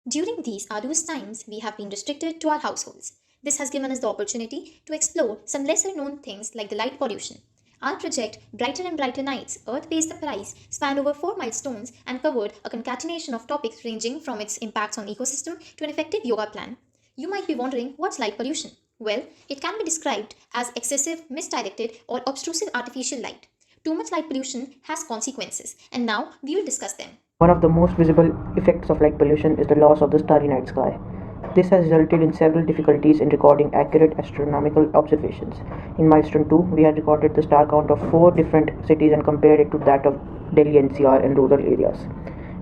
During these arduous times, we have been restricted to our households. This has given us the opportunity to explore some lesser known things like the light pollution. Our project, Brighter and Brighter Nights, Earth Pays the Price, spanned over 4 milestones and covered a concatenation of topics ranging from its impacts on ecosystem to an effective yoga plan. You might be wondering what's light pollution? Well, it can be described as excessive, misdirected, or obtrusive artificial light. Too much light pollution has consequences, and now we will discuss them. One of the most visible effects of light pollution is the loss of the starry night sky. This has resulted in several difficulties in recording accurate astronomical observations. In milestone 2, we had recorded the star count of 4 different cities and compared it to that of Delhi NCR and rural areas.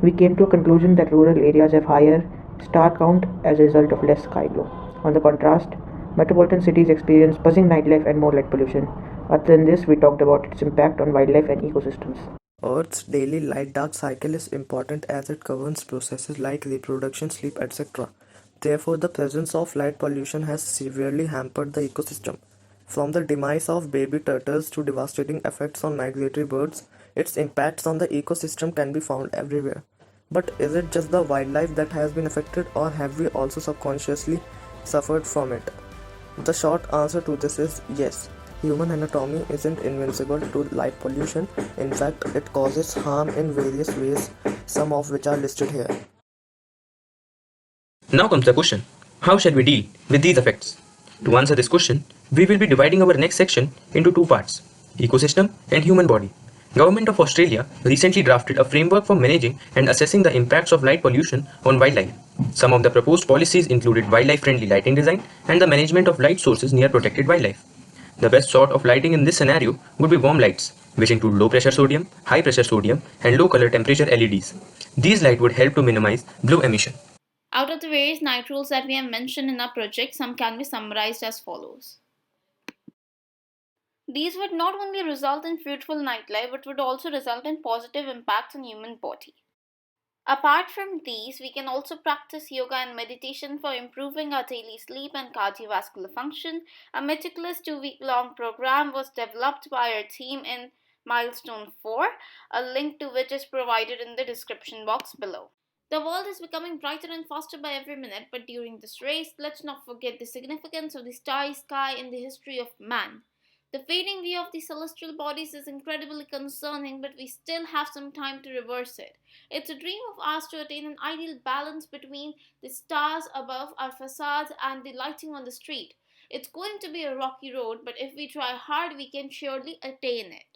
We came to a conclusion that rural areas have higher star count as a result of less sky glow. On the contrast, metropolitan cities experience buzzing nightlife and more light pollution. Other than this, we talked about its impact on wildlife and ecosystems. Earth's daily light-dark cycle is important as it governs processes like reproduction, sleep, etc. Therefore, the presence of light pollution has severely hampered the ecosystem. From the demise of baby turtles to devastating effects on migratory birds, its impacts on the ecosystem can be found everywhere. But is it just the wildlife that has been affected, or have we also subconsciously suffered from it? The short answer to this is yes. Human anatomy isn't invincible to light pollution. In fact, it causes harm in various ways, some of which are listed here. Now comes the question, how shall we deal with these effects? To answer this question, we will be dividing our next section into two parts, ecosystem and human body. Government of Australia recently drafted a framework for managing and assessing the impacts of light pollution on wildlife. Some of the proposed policies included wildlife-friendly lighting design and the management of light sources near protected wildlife. The best sort of lighting in this scenario would be warm lights, which include low pressure sodium, high pressure sodium, and low color temperature LEDs. These lights would help to minimize blue emission. Out of the various night rules that we have mentioned in our project, some can be summarized as follows. These would not only result in fruitful nightlife but would also result in positive impacts on human body. Apart from these, we can also practice yoga and meditation for improving our daily sleep and cardiovascular function. A meticulous 2 week long program was developed by our team in Milestone 4, a link to which is provided in the description box below. The world is becoming brighter and faster by every minute, but during this race, let's not forget the significance of the starry sky in the history of man. The fading view of the celestial bodies is incredibly concerning, but we still have some time to reverse it. It's a dream of ours to attain an ideal balance between the stars above our facades and the lighting on the street. It's going to be a rocky road, but if we try hard, we can surely attain it.